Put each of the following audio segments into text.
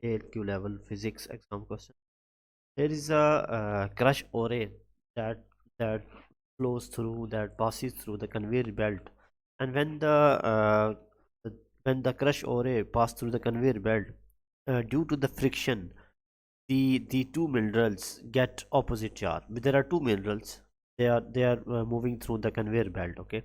AQ level physics exam question. There is a crush array that flows through, that passes through the conveyor belt, and the when the crush array pass through the conveyor belt, due to the friction, the two minerals get opposite charge. There are two minerals. They are moving through the conveyor belt. Okay,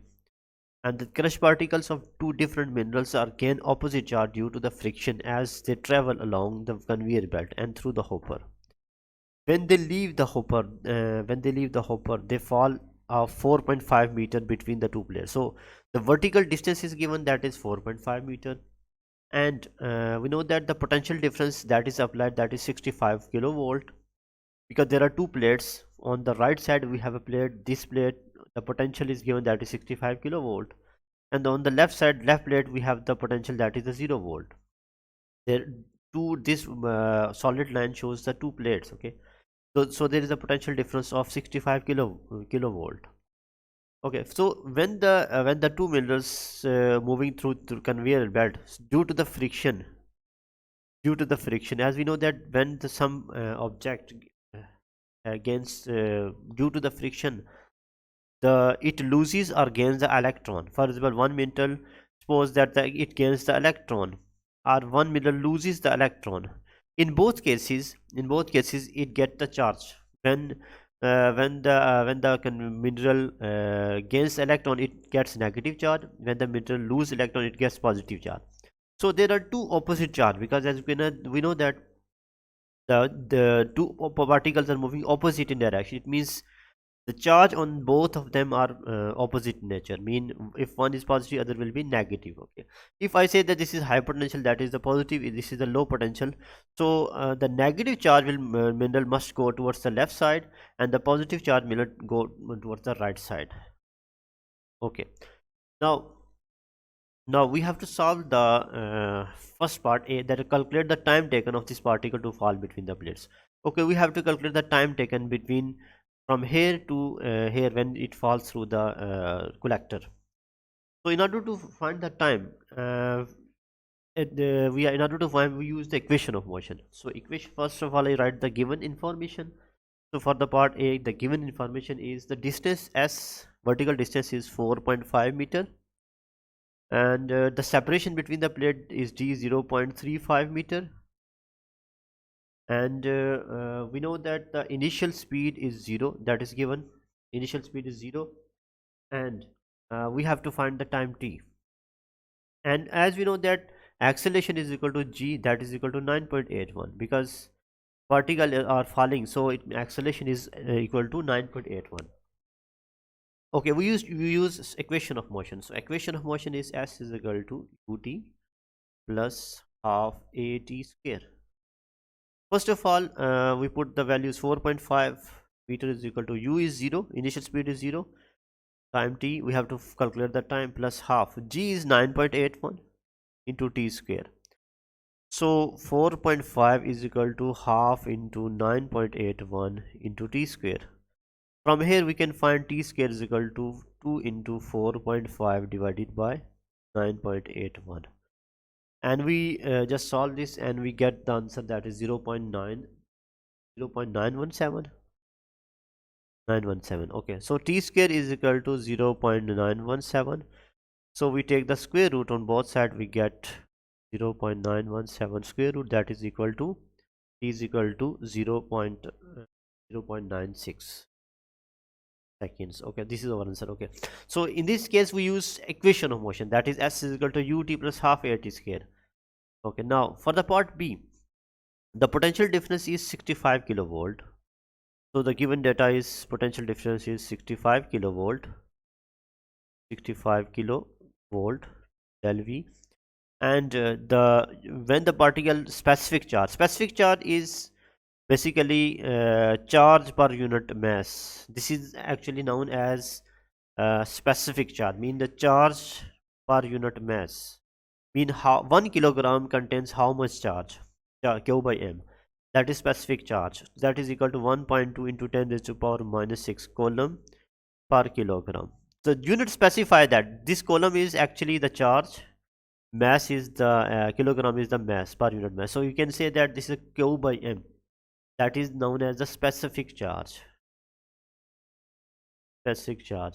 and the crush particles of two different minerals are gain opposite charge due to the friction as they travel along the conveyor belt and through the hopper. When they leave the hopper, they fall 4.5 meter between the two players. So the vertical distance is given, that is 4.5 meter, and we know that the potential difference that is applied, that is 65 kilovolt, because there are two plates. On the right side we have a plate, this plate, the potential is given, that is 65 kilovolt, and on the left plate we have the potential, that is the 0 volt. There two this solid line shows the two plates. Okay, so there is a potential difference of 65 kilovolt. Okay, so when the two minerals moving through conveyor belt, due to the friction, as we know that when some object gains due to the friction, it loses or gains the electron. For example, one metal, suppose that it gains the electron, or one mineral loses the electron. In both cases it gets the charge. When mineral gains electron, it gets negative charge. When the mineral loses electron, it gets positive charge. So there are two opposite charge, because as we know that the two particles are moving opposite in direction. It means the charge on both of them are opposite in nature. Mean if one is positive, other will be negative. Okay, if I say that this is high potential, that is the positive, this is the low potential, so the negative charge mineral must go towards the left side, and the positive charge mineral go towards the right side. Okay, now we have to solve the first part A, that calculate the time taken of this particle to fall between the plates. Okay, we have to calculate the time taken between from here to here when it falls through the collector. So in order to find the time, in order to find, we use the equation of motion. So equation, first of all I write the given information. So for the part A, the given information is the distance S, vertical distance is 4.5 meter, and the separation between the plate is d 0.35 meter, and we know that the initial speed is 0, that is given, initial speed is 0, and we have to find the time t, and as we know that acceleration is equal to g, that is equal to 9.81, because particles are falling, so acceleration is equal to 9.81. Okay, we use equation of motion. So equation of motion is S is equal to ut plus half at square. First of all, we put the values 4.5 meter is equal to u is 0, initial speed is 0, time t, we have to calculate the time, plus half, g is 9.81 into t square. So 4.5 is equal to half into 9.81 into t square. From here we can find t square is equal to 2 into 4.5 divided by 9.81, and we just solve this and we get the answer, that is 0.917. Okay, so t square is equal to 0.917. So we take the square root on both sides, we get 0.917 square root, that is equal to t is equal to 0.96 seconds. Okay, this is our answer. Okay, so in this case we use equation of motion, that is S is equal to ut plus half at square. Okay, now for the part B, the potential difference is 65 kilovolt. So the given data is potential difference is 65 kilovolt del V, and when the particle specific charge is basically charge per unit mass. This is actually known as specific charge, mean the charge per unit mass, mean how 1 kilogram contains how much charge, q by m, that is specific charge, that is equal to 1.2 into 10 raised to power minus 6 coulomb per kilogram. The unit specify that this coulomb is actually the charge, mass is the kilogram is the mass per unit mass. So you can say that this is Q by M, that is known as the specific charge. Specific charge,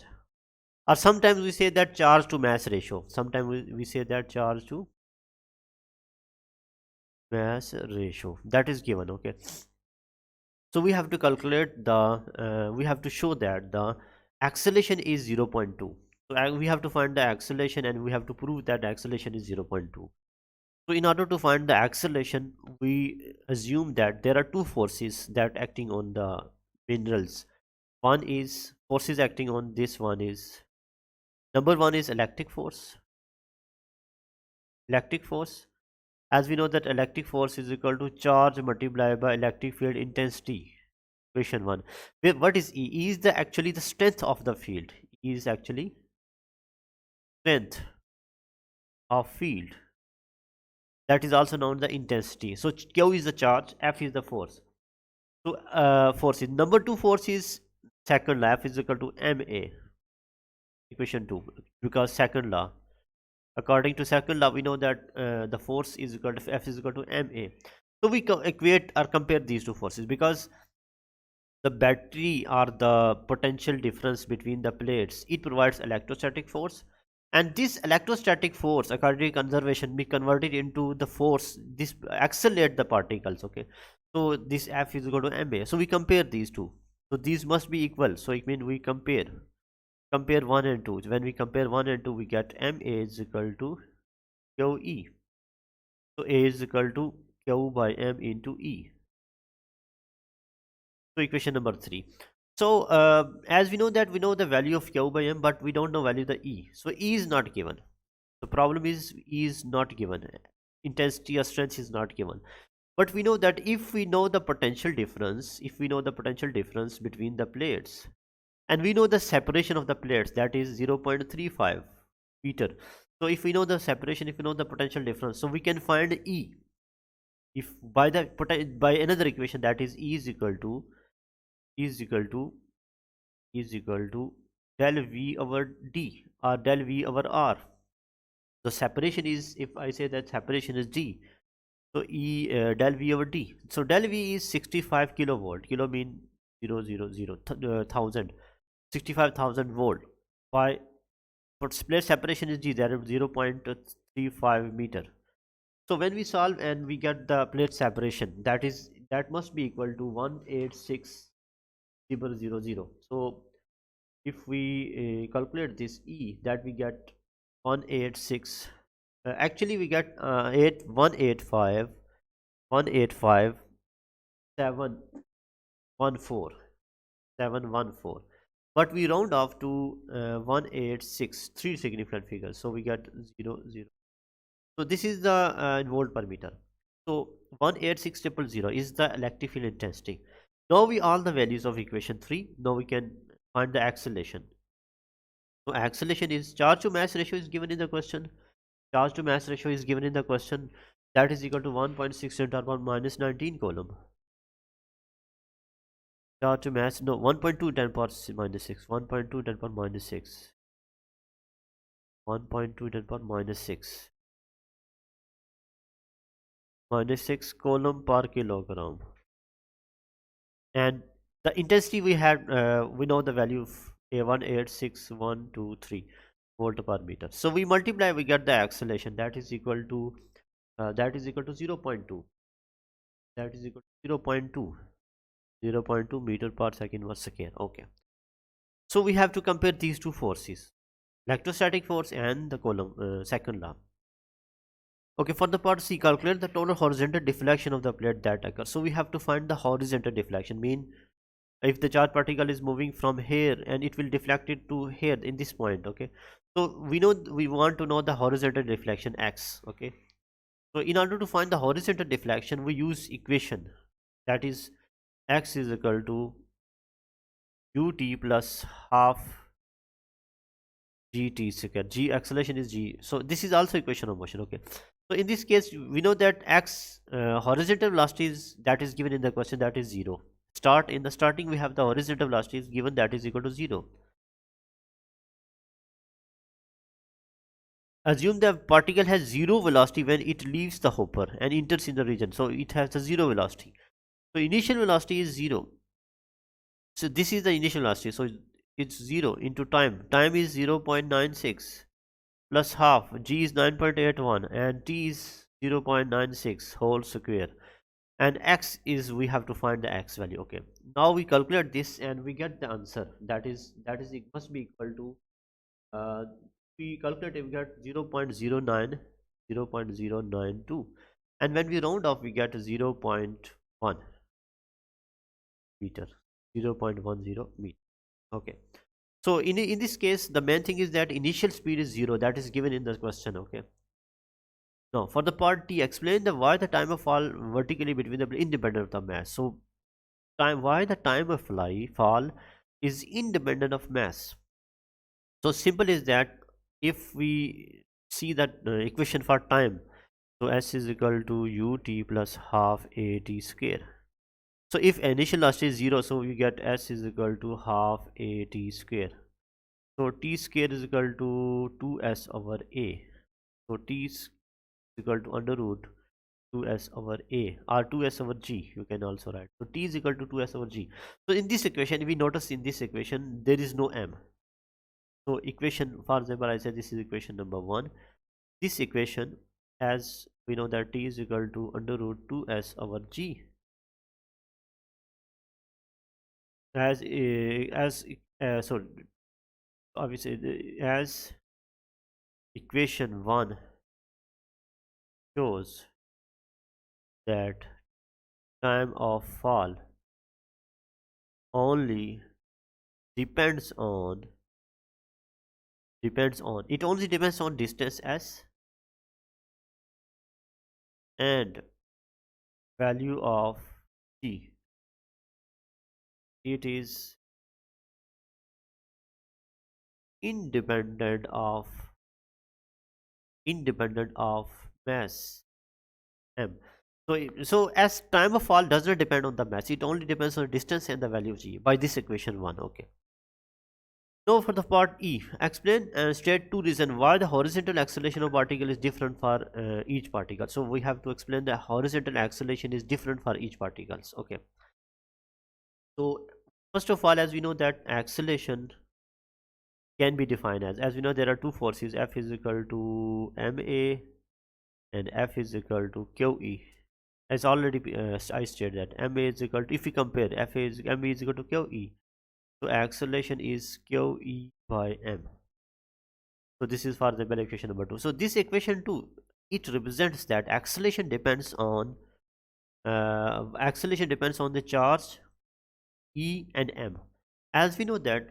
or sometimes we say that charge to mass ratio. Sometimes we say that charge to mass ratio, that is given. Okay, so we have to calculate the we have to show that the acceleration is 0.2. So we have to find the acceleration and we have to prove that acceleration is 0.2. So in order to find the acceleration, we assume that there are two forces that acting on the minerals. One is forces acting on this one is, number one is electric force. Electric force, as we know that electric force is equal to charge multiplied by electric field intensity. Equation 1. What is E? E is the actually the strength of the field. E is actually strength of field. That is also known the intensity. So Q is the charge, F is the force. So force is number two force is second law, F is equal to ma. Equation 2, because second law. According to second law, we know that the force is equal to F is equal to ma. So we equate or compare these two forces, because the battery or the potential difference between the plates, it provides electrostatic force, and this electrostatic force, according to conservation, be converted into the force this accelerate the particles. Okay, so this F is equal to ma. So we compare these two, so these must be equal. So it means we compare 1 and 2. When we compare 1 and 2, we get ma is equal to QE. So a is equal to Q by m into E. So equation number 3. So as we know that we know the value of Q by m, but we don't know value of the E. So E is not given. The problem is E is not given. Intensity or strength is not given. But we know that if we know the potential difference, between the plates, and we know the separation of the plates, that is 0.35 meter. So if we know the separation, if we know the potential difference, so we can find E. If by another equation, that is E is equal to del V over D or del V over R. The separation is, if I say that separation is D, so E del V over D. So del V is 65 kilovolt. Kilo mean 1000, 65,000 volt. By for split separation is D, that is 0.35 meter. So when we solve and we get the plate separation, that must be equal to 186,000. So if we calculate this E, that we get 186. Actually, we get 185 714, but we round off to 186, three significant figures, so we get 0. So this is the in volt per meter. So 186,000 is the electric field intensity. Now we all the values of equation 3. Now we can find the acceleration. So acceleration is charge to mass ratio is given in the question. Charge to mass ratio is given in the question. That is equal to 1.6 10 power minus 19 coulomb. Charge to mass, no, 1.2 10 power minus 6. 1.2 10 power minus 6. 1.2 10 power minus 6. Minus 6 coulomb per kilogram. And the intensity we had, we know the value of 186,123 volt per meter. So we multiply, we get the acceleration, that is equal to 0.2. That is equal to 0.2 meter per second per second. Okay, so we have to compare these two forces, electrostatic force and the coulomb second law. Okay, for the part C, calculate the total horizontal deflection of the plate that occurs. So we have to find the horizontal deflection, mean if the charged particle is moving from here and it will deflect it to here in this point. Okay, so we want to know the horizontal deflection x. Okay, so in order to find the horizontal deflection, we use equation, that is x is equal to ut plus half gt square. G acceleration is g, so this is also equation of motion. Okay, so in this case we know that x horizontal velocity is, that is given in the question, that is 0. In the starting we have the horizontal velocity is given, that is equal to 0. assume the particle has zero velocity when it leaves the hopper and enters in the region, so it has a zero velocity. So initial velocity is zero. So this is the initial velocity, so it's 0 into time. Time is 0.96 plus half. G is 9.81 and T is 0.96 whole square, and X is, we have to find the X value. Okay, now we calculate this and we get the answer, that is it must be equal to we calculate it, we get 0.092, and when we round off we get 0.1 meter, 0.10 meter. Okay, so in this case the main thing is that initial speed is 0, that is given in the question. Okay, now for the part T, explain the why the time of fall vertically between the independent of the mass. So time, why the time of fall is independent of mass. So simple is that if we see that equation for time, so S is equal to ut plus half at square. So if initial velocity is 0, so we get S is equal to half at square. So t square is equal to 2s over a. So t is equal to under root 2s over a, or 2s over g, you can also write. So t is equal to 2s over g. So in this equation, we notice in this equation there is no m. So equation, for example, I said this is equation number 1. This equation, as we know that t is equal to under root 2s over g, so obviously as equation 1 shows that time of fall only depends on it only depends on distance s and value of t. It is independent of mass m. So as time of fall does not depend on the mass, it only depends on distance and the value of g by this equation 1. Okay, now for the part E, explain and state two reasons why the horizontal acceleration of particle is different for each particle. So we have to explain the horizontal acceleration is different for each particles. Okay, so first of all, as we know that acceleration can be defined as we know there are two forces, F is equal to ma and F is equal to QE. As already I stated that ma is equal to, if we compare ma is equal to QE, so acceleration is QE by m. So this is for the equation number 2. So this equation 2, it represents that acceleration depends on the charge E and m. As we know that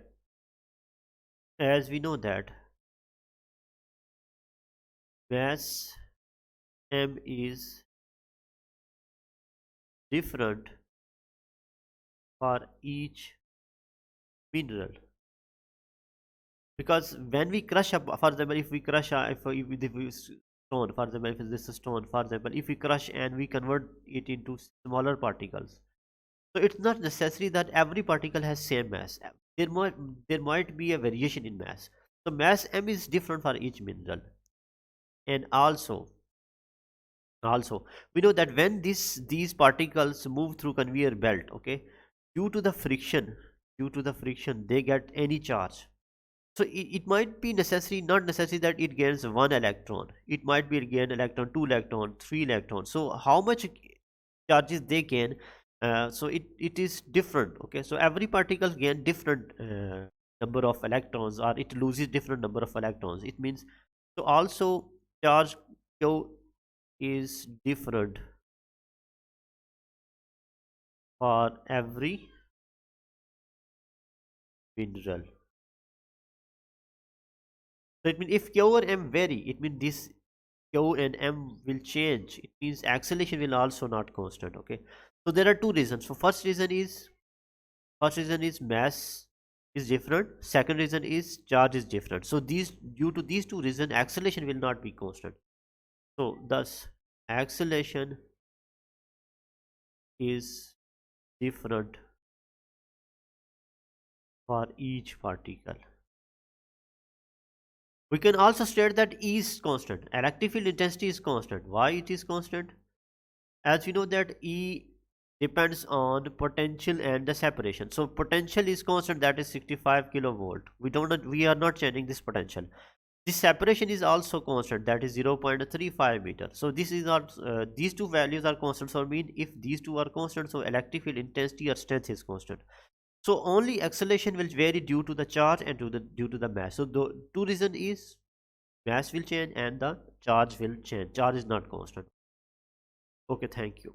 mass m is different for each mineral, because when we crush up, for example, if we crush if we stone, for example, if this is stone, for example, if we crush and we convert it into smaller particles, so it's not necessary that every particle has same mass. There might be a variation in mass. So mass m is different for each mineral. And also we know that when these particles move through conveyor belt, okay, due to the friction they get any charge. So it might be necessary, not necessary that it gains one electron, it might be gain electron, two electron, three electron. So how much charges they gain, so it is different. Okay, so every particle gain different number of electrons, or it loses different number of electrons, it means. So also charge q is different for every mineral. So it means if q or m vary, it means this q and m will change, it means acceleration will also not constant. Okay, so there are two reasons. So first reason is mass is different, second reason is charge is different. So these, due to these two reasons, acceleration will not be constant. So thus acceleration is different for each particle. We can also state that E is constant. Electric field intensity is constant. Why it is constant? As we know that E depends on potential and the separation. So potential is constant, that is 65 kilovolt. We are not changing this potential. This separation is also constant, that is 0.35 meter. So this is not these two values are constant. So I mean if these two are constant, so electric field intensity or strength is constant. So only acceleration will vary due to the charge and due to the mass. So the two reason is mass will change and the charge will change. Charge is not constant. Okay, thank you.